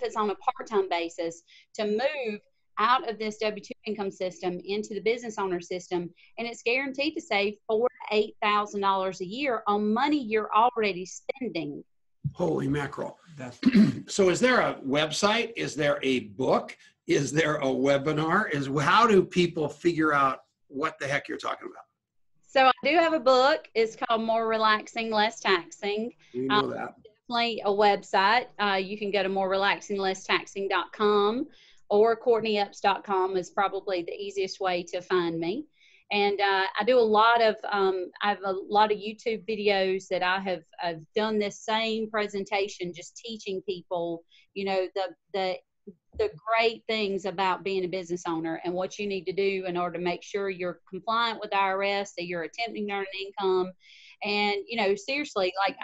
it's on a part-time basis, to move out of this W-2 income system into the business owner system, and it's guaranteed to save $4,000 to $8,000 a year on money you're already spending. Holy mackerel. So is there a website? Is there a book? Is there a webinar? How do people figure out what the heck you're talking about? So I do have a book. It's called More Relaxing, Less Taxing. We know that. Definitely a website. You can go to morerelaxinglesstaxing.com or CourtneyEpps.com is probably the easiest way to find me. And I do a lot of, I have a lot of YouTube videos that I've done this same presentation, just teaching people, you know, the great things about being a business owner and what you need to do in order to make sure you're compliant with IRS, that you're attempting to earn an income. And, you know, seriously, like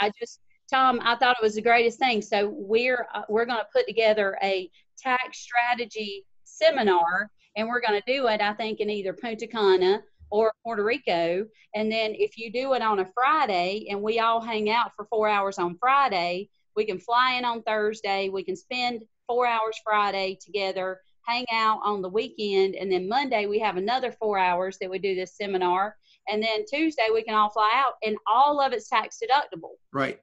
Tom, I thought it was the greatest thing. So we're going to put together a tax strategy seminar, and we're going to do it, I think, in either Punta Cana or Puerto Rico. And then if you do it on a Friday and we all hang out for 4 hours on Friday, we can fly in on Thursday. We can spend 4 hours Friday together, hang out on the weekend. And then Monday we have another 4 hours that we do this seminar. And then Tuesday we can all fly out, and all of it's tax deductible. Right.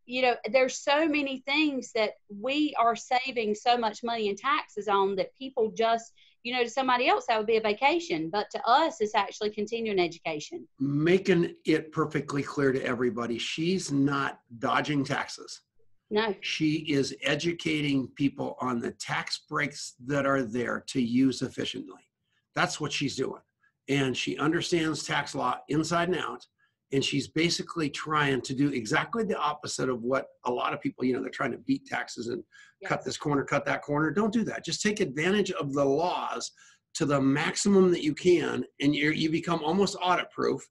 You know, there's so many things that we are saving so much money in taxes on that people just, you know, to somebody else that would be a vacation, but to us it's actually continuing education. Making it perfectly clear to everybody, she's not dodging taxes. No. She is educating people on the tax breaks that are there to use efficiently. That's what she's doing. And she understands tax law inside and out. And she's basically trying to do exactly the opposite of what a lot of people, you know, they're trying to beat taxes and cut this corner, cut that corner. Don't do that. Just take advantage of the laws to the maximum that you can, and you become almost audit proof,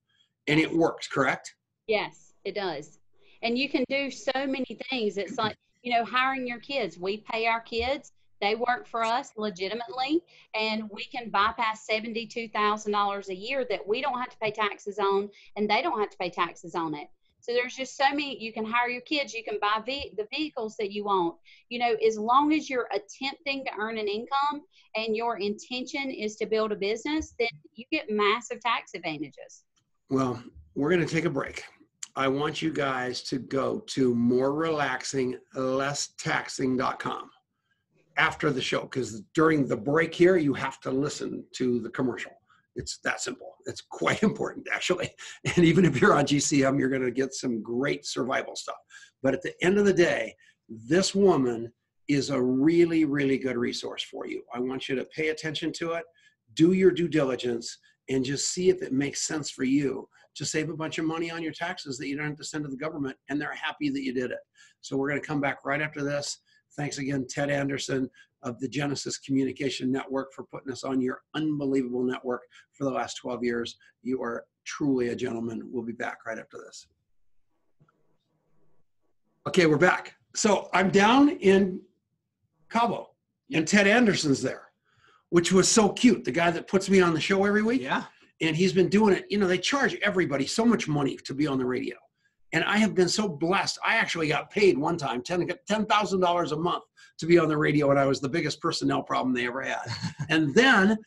and it works, correct? Yes, it does. And you can do so many things. It's like, you know, hiring your kids. We pay our kids. They work for us legitimately, and we can bypass $72,000 a year that we don't have to pay taxes on, and they don't have to pay taxes on it. So there's just so many. You can hire your kids. You can buy the vehicles that you want. You know, as long as you're attempting to earn an income and your intention is to build a business, then you get massive tax advantages. Well, we're going to take a break. I want you guys to go to morerelaxing.com after the show, because during the break here, you have to listen to the commercial. It's that simple. It's quite important, actually. And even if you're on GCM, you're going to get some great survival stuff. But at the end of the day, this woman is a really, really good resource for you. I want you to pay attention to it, do your due diligence, and just see if it makes sense for you to save a bunch of money on your taxes that you don't have to send to the government, and they're happy that you did it. So we're going to come back right after this. Thanks again, Ted Anderson of the Genesis Communication Network, for putting us on your unbelievable network for the last 12 years. You are truly a gentleman. We'll be back right after this. Okay, we're back. So I'm down in Cabo, and Ted Anderson's there, which was so cute. The guy that puts me on the show every week. Yeah. And he's been doing it. You know, they charge everybody so much money to be on the radio. And I have been so blessed. I actually got paid one time, $10,000 a month to be on the radio, and I was the biggest personnel problem they ever had. And then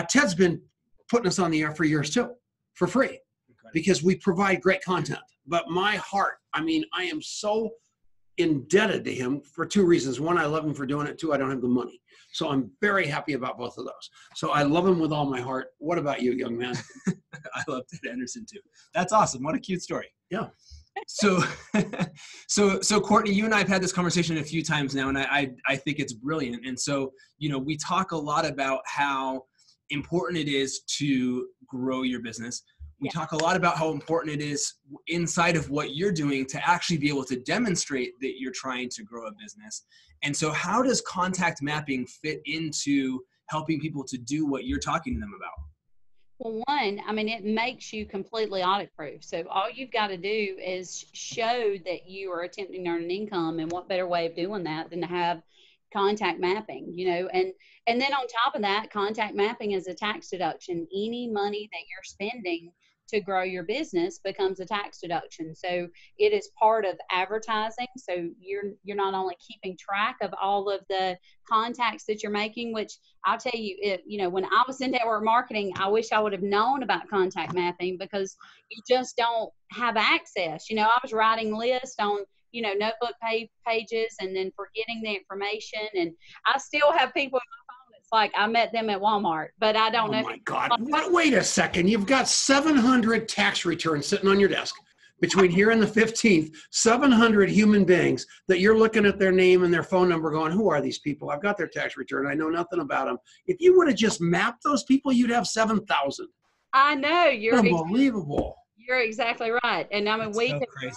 Ted's been putting us on the air for years too, for free, because we provide great content. But my heart, I mean, I am so indebted to him for two reasons. One, I love him for doing it. Two, I don't have the money. So I'm very happy about both of those. So I love him with all my heart. What about you, young man? I love Ted Anderson too. That's awesome. What a cute story. Yeah. So Courtney, you and I have had this conversation a few times now, and I think it's brilliant. And so, you know, we talk a lot about how important it is to grow your business. We talk a lot about how important it is inside of what you're doing to actually be able to demonstrate that you're trying to grow a business. And so how does contact mapping fit into helping people to do what you're talking to them about? Well, one, I mean, it makes you completely audit proof. So all you've got to do is show that you are attempting to earn an income, and what better way of doing that than to have contact mapping, you know, and then on top of that, contact mapping is a tax deduction. Any money that you're spending to grow your business becomes a tax deduction. So it is part of advertising. So you're not only keeping track of all of the contacts that you're making, which I'll tell you, you know, when I was in network marketing, I wish I would have known about contact mapping, because you just don't have access. You know, I was writing lists on, you know, notebook pages and then forgetting the information. And I still have people in my phone that's like, I met them at Walmart, but I don't know. Oh my God. Wait a second. You've got 700 tax returns sitting on your desk between here and the 15th, 700 human beings that you're looking at their name and their phone number going, who are these people? I've got their tax return. I know nothing about them. If you would have just mapped those people, you'd have 7,000. I know. You're unbelievable. You're exactly right. And I mean, we have grown,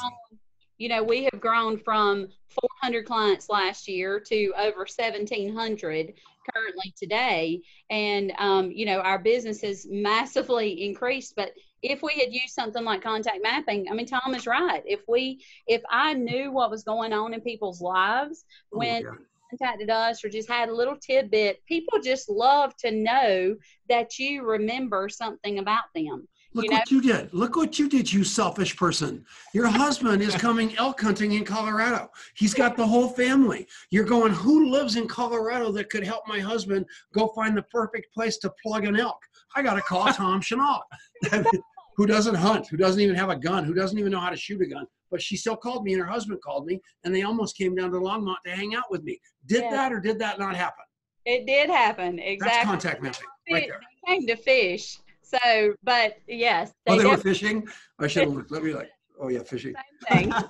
you know, we have grown from 400 clients last year to over 1,700 currently today. And, you know, our business has massively increased. But if we had used something like contact mapping, I mean, Tom is right. If I knew what was going on in people's lives when contacted us or just had a little tidbit, people just love to know that you remember something about them. Look what you did. Look what you did, you selfish person. Your husband is coming elk hunting in Colorado. He's got the whole family. You're going, who lives in Colorado that could help my husband go find the perfect place to plug an elk? I got to call Tom Chenault, who doesn't hunt, who doesn't even have a gun, who doesn't even know how to shoot a gun. But she still called me and her husband called me, and they almost came down to Longmont to hang out with me. Did that or did that not happen? It did happen. Exactly. That's contact mapping right there. They came to fish. So, but yes. They were fishing? I should have looked. Let me oh yeah, fishing. Same thing.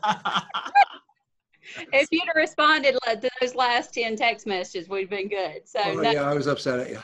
If you'd have responded to those last 10 text messages, we'd been good. So yeah, I was upset at you.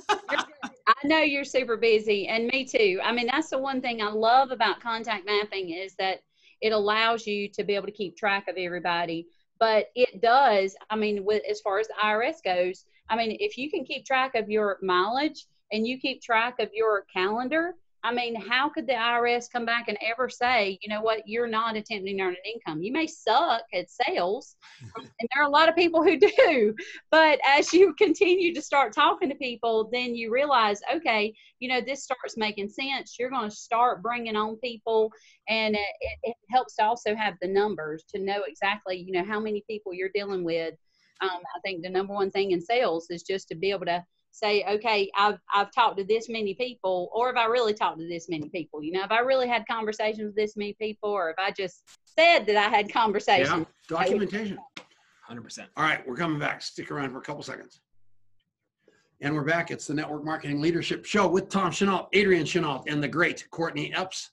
I know you're super busy, and me too. I mean, that's the one thing I love about contact mapping is that it allows you to be able to keep track of everybody. But it does, I mean, as far as the IRS goes, I mean, if you can keep track of your mileage and you keep track of your calendar, I mean, how could the IRS come back and ever say, you know what, you're not attempting to earn an income? You may suck at sales, and there are a lot of people who do, but as you continue to start talking to people, then you realize, okay, you know, this starts making sense. You're going to start bringing on people, and it helps to also have the numbers to know exactly, you know, how many people you're dealing with. I think the number one thing in sales is just to be able to say, okay, I've talked to this many people, or have I really talked to this many people? You know, have I really had conversations with this many people, or if I just said that I had conversations? Yeah, documentation. 100%. All right, we're coming back. Stick around for a couple seconds. And we're back. It's the Network Marketing Leadership Show with Tom Chenault, Adrian Chenault, and the great Courtney Epps,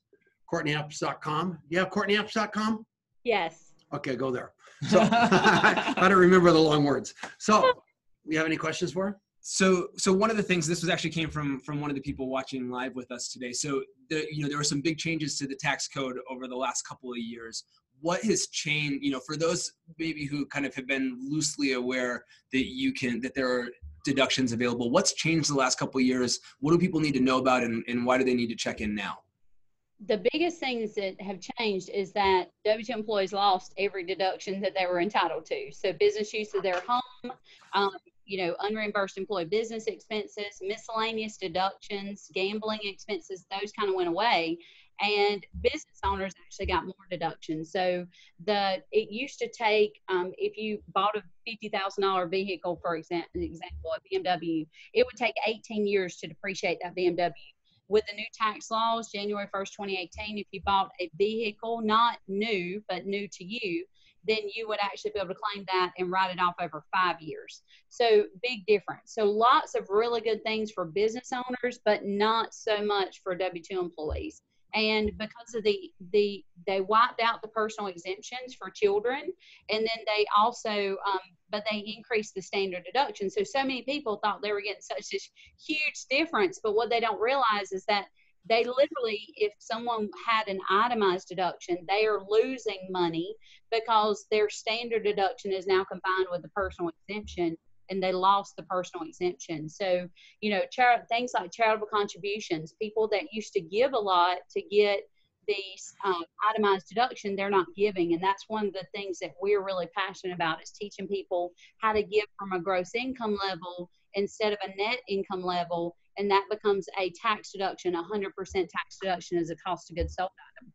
CourtneyEpps.com. You have CourtneyEpps.com? Yes. Okay, go there. So I don't remember the long words. So you have any questions for her? So one of the things, this was actually came from one of the people watching live with us today. So there were some big changes to the tax code over the last couple of years. What has changed, you know, for those maybe who kind of have been loosely aware that there are deductions available, what's changed the last couple of years? What do people need to know about, and why do they need to check in now? The biggest things that have changed is that W-2 employees lost every deduction that they were entitled to. So business use of their home, you know, unreimbursed employee business expenses, miscellaneous deductions, gambling expenses, those kind of went away. And business owners actually got more deductions. So it used to take, if you bought a $50,000 vehicle, for example, a BMW, it would take 18 years to depreciate that BMW. With the new tax laws, January 1st, 2018, if you bought a vehicle, not new, but new to you, then you would actually be able to claim that and write it off over 5 years. So big difference. So lots of really good things for business owners, but not so much for W-2 employees. And because of they wiped out the personal exemptions for children, and then they also, but they increased the standard deduction. So many people thought they were getting such a huge difference, but what they don't realize is that they literally, if someone had an itemized deduction, they are losing money because their standard deduction is now combined with the personal exemption, and they lost the personal exemption. So, you know, things like charitable contributions, people that used to give a lot to get these itemized deduction, they're not giving. And that's one of the things that we're really passionate about, is teaching people how to give from a gross income level instead of a net income level. And that becomes a tax deduction, 100% tax deduction as a cost of goods sold item.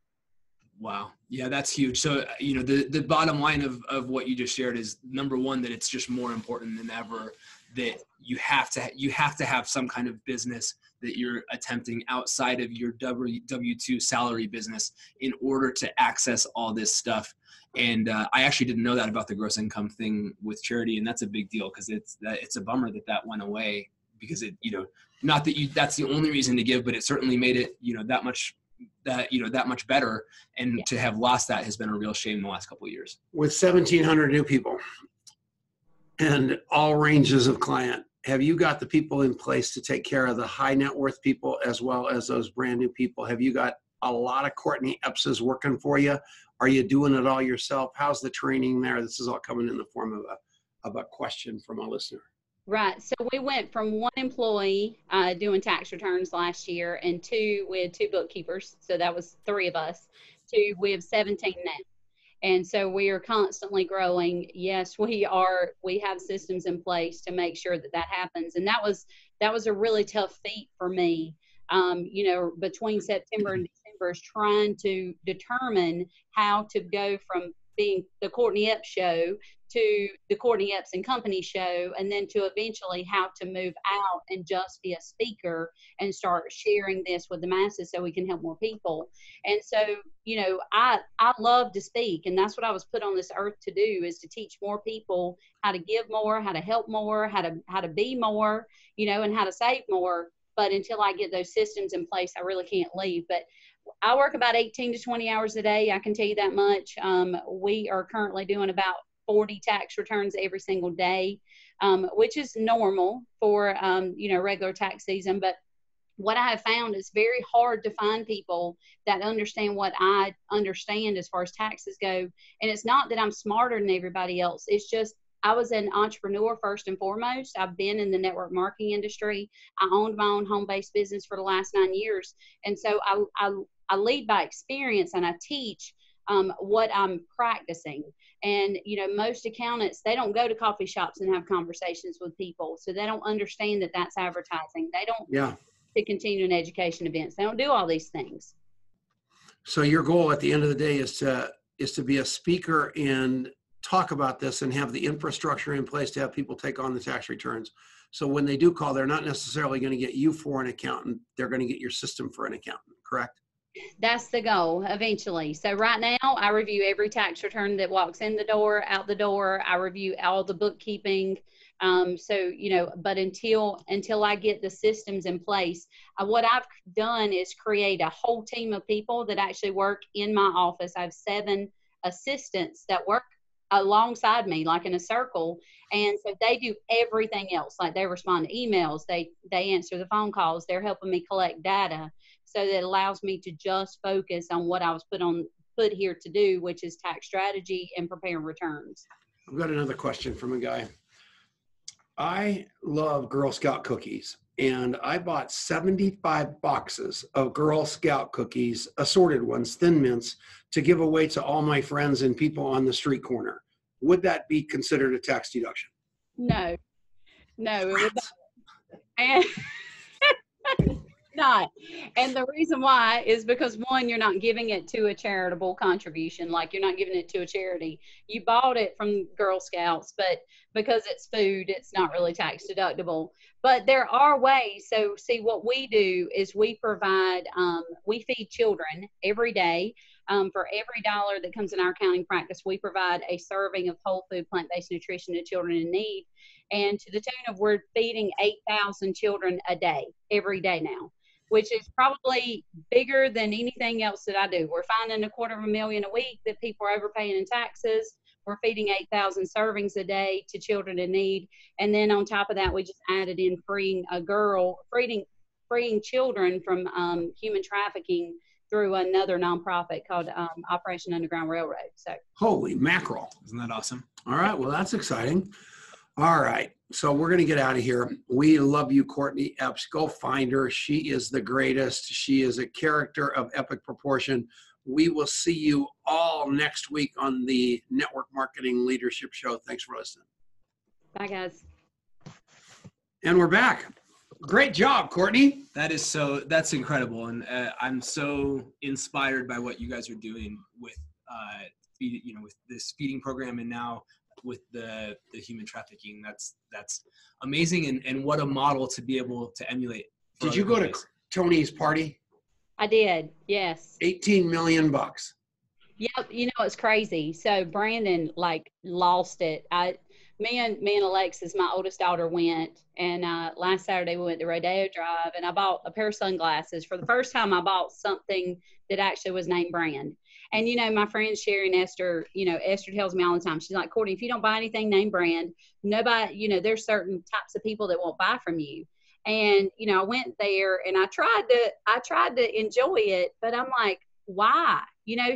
Wow. Yeah, that's huge. So, you know, the bottom line of what you just shared is, number one, that it's just more important than ever that you have to have some kind of business that you're attempting outside of your W-2 salary business in order to access all this stuff. And I actually didn't know that about the gross income thing with charity. And that's a big deal, because it's a bummer that went away, because it, you know, not that that's the only reason to give, but it certainly made it, you know, that much better. And to have lost that has been a real shame in the last couple of years. With 1,700 new people and all ranges of client, have you got the people in place to take care of the high net worth people as well as those brand new people? Have you got a lot of Courtney Eppses working for you? Are you doing it all yourself? How's the training there? This is all coming in the form of a question from a listener. Right. So we went from one employee doing tax returns last year, and we had two bookkeepers. So that was 3 of us. We have 17 now. And so we are constantly growing. Yes, we have systems in place to make sure that that happens. And that was a really tough feat for me. You know, between September and December, is trying to determine how to go from being the Courtney Epps show to the Courtney Epps and Company show, and then to eventually how to move out and just be a speaker and start sharing this with the masses so we can help more people. And so, you know, I love to speak, and that's what I was put on this earth to do, is to teach more people how to give more, how to help more, how to be more, you know, and how to save more. But until I get those systems in place, I really can't leave. But I work about 18 to 20 hours a day. I can tell you that much. We are currently doing about 40 tax returns every single day, which is normal for, you know, regular tax season. But what I have found is very hard to find people that understand what I understand as far as taxes go. And it's not that I'm smarter than everybody else. It's just, I was an entrepreneur first and foremost. I've been in the network marketing industry. I owned my own home-based business for the last 9 years. And so I lead by experience, and I teach what I'm practicing. And, you know, most accountants, they don't go to coffee shops and have conversations with people. So they don't understand that that's advertising. They don't to continuing education events. They don't do all these things. So your goal at the end of the day is to be a speaker and talk about this and have the infrastructure in place to have people take on the tax returns. So when they do call, they're not necessarily going to get you for an accountant. They're going to get your system for an accountant, correct? That's the goal eventually. So right now I review every tax return that walks in the door, out the door. I review all the bookkeeping. So, you know, but until I get the systems in place, what I've done is create a whole team of people that actually work in my office. I have 7 assistants that work alongside me, like in a circle. And so they do everything else. Like they respond to emails, they answer the phone calls, they're helping me collect data. So that allows me to just focus on what I was put here to do, which is tax strategy and preparing returns. I've got another question from a guy. I love Girl Scout cookies, and I bought 75 boxes of Girl Scout cookies, assorted ones, Thin Mints, to give away to all my friends and people on the street corner. Would that be considered a tax deduction? No, it would not. And not. And the reason why is because, one, you're not giving it to a charitable contribution, like you're not giving it to a charity. You bought it from Girl Scouts, but because it's food, it's not really tax deductible. But there are ways. So see, what we do is we provide, we feed children every day. For every dollar that comes in our accounting practice, we provide a serving of whole food, plant-based nutrition to children in need. And to the tune of, we're feeding 8,000 children a day, every day now, which is probably bigger than anything else that I do. We're finding $250,000 a week that people are overpaying in taxes. We're feeding 8,000 servings a day to children in need. And then on top of that, we just added in freeing children from human trafficking through another nonprofit called Operation Underground Railroad. So holy mackerel. Isn't that awesome? All right. Well, that's exciting. All right. So we're going to get out of here. We love you, Courtney Epps. Go find her. She is the greatest. She is a character of epic proportion. We will see you all next week on the Network Marketing Leadership Show. Thanks for listening. Bye, guys. And we're back. Great job, Courtney. That's incredible. And I'm so inspired by what you guys are doing with, with this feeding program, and now with the human trafficking. That's amazing. And what a model to be able to emulate. Did you go to Tony's party? I did. Yes. $18 million. Yep. You know, it's crazy. So Brandon lost it. Me and Alexis, my oldest daughter, went, and last Saturday we went to Rodeo Drive, and I bought a pair of sunglasses. For the first time, I bought something that actually was name brand. And, you know, my friends Sherry and Esther, Esther tells me all the time, she's like, Courtney, if you don't buy anything name brand, nobody, there's certain types of people that won't buy from you. And, I went there and I tried to enjoy it, but I'm like, why?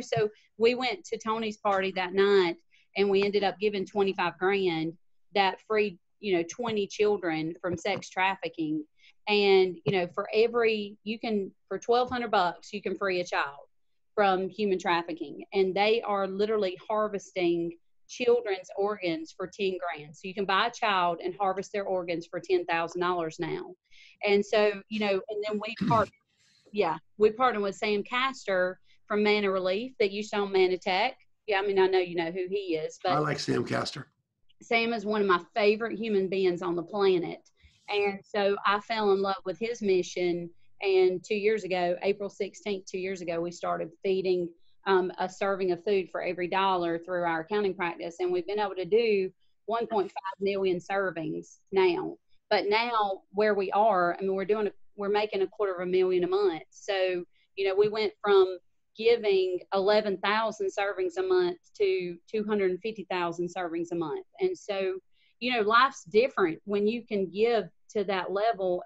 So we went to Tony's party that night, and we ended up giving $25,000 that freed, 20 children from sex trafficking. And, for $1,200, you can free a child. from human trafficking, and they are literally harvesting children's organs for 10 grand. So you can buy a child and harvest their organs for $10,000 now. And so, you know, and then we partnered with Sam Castor from Mana Relief that used to own Mana Tech. Yeah, I mean, I know you know who he is, but I like Sam Castor. Sam is one of my favorite human beings on the planet. And so I fell in love with his mission. And 2 years ago, April 16th, 2 years ago, we started feeding a serving of food for every $1 through our accounting practice. And we've been able to do 1.5 million servings now. But now where we are, I mean, we're making $250,000 a month. So, you know, we went from giving 11,000 servings a month to 250,000 servings a month. And so, you know, life's different when you can give to that level.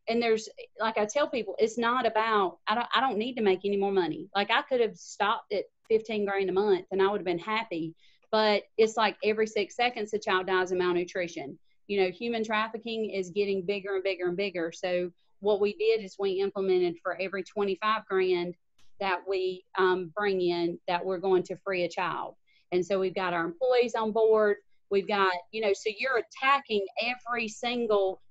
And there's, like I tell people, it's not about, I don't need to make any more money. Like I could have stopped at 15 grand a month and I would have been happy, but it's like every 6 seconds a child dies of malnutrition. You know, human trafficking is getting bigger and bigger and bigger. So what we did is we implemented for every 25 grand that we bring in, that we're going to free a child. And so we've got our employees on board. We've got, you know, so you're attacking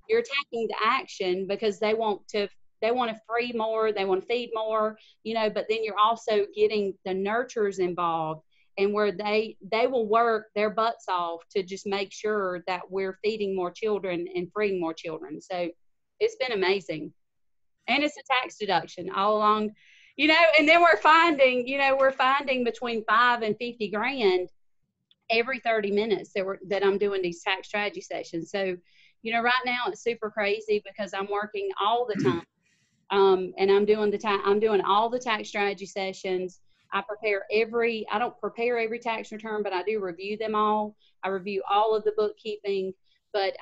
you're attacking the action because they want to free more, they want to feed more, you know, but then you're also getting the nurturers involved, and where they will work their butts off to just make sure that we're feeding more children and freeing more children. So it's been amazing. And it's a tax deduction all along, you know, and then we're finding between 5 and 50 grand every 30 minutes that I'm doing these tax strategy sessions. So, you know, right now it's super crazy because I'm working all the time. And I'm doing all the tax strategy sessions. I don't prepare every tax return, but I do review them all. I review all of the bookkeeping, but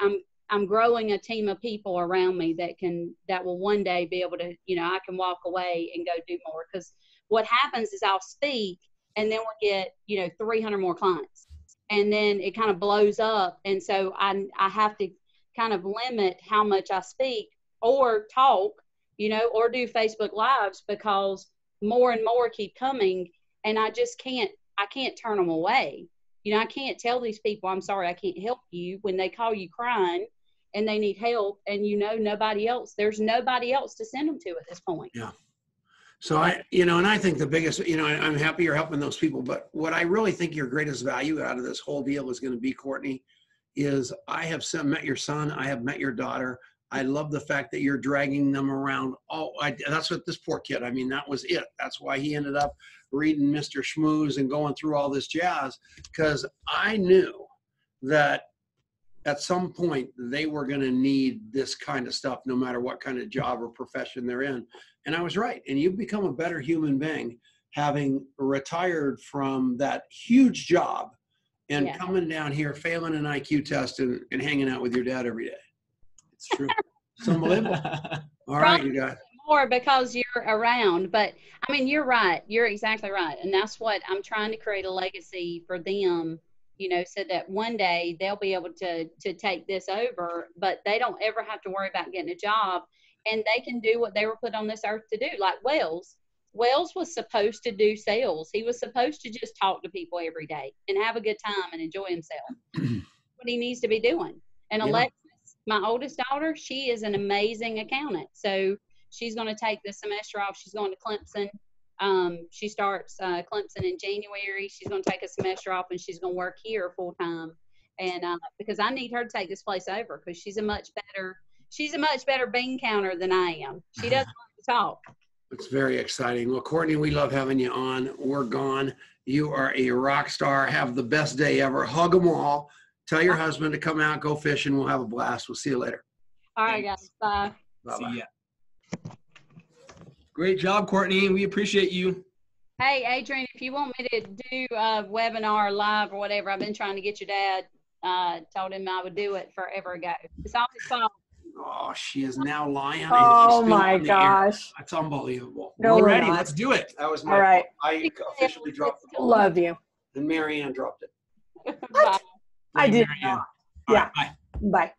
I'm growing a team of people around me that will one day be able to, you know, I can walk away and go do more. Because what happens is I'll speak and then we'll get, you know, 300 more clients, and then it kind of blows up. And so I have to kind of limit how much I speak or talk, you know, or do Facebook Lives, because more and more keep coming, and I can't turn them away. You know, I can't tell these people, I'm sorry, I can't help you, when they call you crying and they need help, and you know, there's nobody else to send them to at this point. Yeah. So and I think the biggest, you know, I'm happy you're helping those people, but what I really think your greatest value out of this whole deal is going to be, Courtney, is I have met your son. I have met your daughter. I love the fact that you're dragging them around. That's what this poor kid, I mean, that was it. That's why he ended up reading Mr. Schmooze and going through all this jazz, because I knew that at some point they were going to need this kind of stuff, no matter what kind of job or profession they're in. And I was right. And you've become a better human being, having retired from that huge job and coming down here, failing an IQ test and hanging out with your dad every day. It's true. It's unbelievable. All right, you guys. More because you're around, but I mean, you're right. You're exactly right. And that's what I'm trying to create, a legacy for them, you know, so that one day they'll be able to take this over, but they don't ever have to worry about getting a job, and they can do what they were put on this earth to do. Like Wells was supposed to do sales. He was supposed to just talk to people every day and have a good time and enjoy himself. What he needs to be doing. And Alexis, my oldest daughter, she is an amazing accountant. So she's going to take this semester off. She's going to Clemson. She starts Clemson in January. She's going to take a semester off, and she's going to work here full time. And because I need her to take this place over, because she's a much better bean counter than I am. She doesn't like to talk. It's very exciting. Well, Courtney, we love having you on. We're gone. You are a rock star. Have the best day ever. Hug them all. Tell your husband to come out, go fishing. We'll have a blast. We'll see you later. All right, guys. Bye. Bye-bye. See ya. Great job, Courtney. We appreciate you. Hey, Adrian, if you want me to do a webinar live or whatever, I've been trying to get your dad. Told him I would do it forever ago. It's all his fault. Oh, she is now lying. Oh my gosh. That's unbelievable. No, We're we're ready. not. Let's do it. That was All my right. I officially dropped the ball. Love you. And Marianne dropped it. Bye. I did Marianne. not. All Yeah. right, bye. Bye.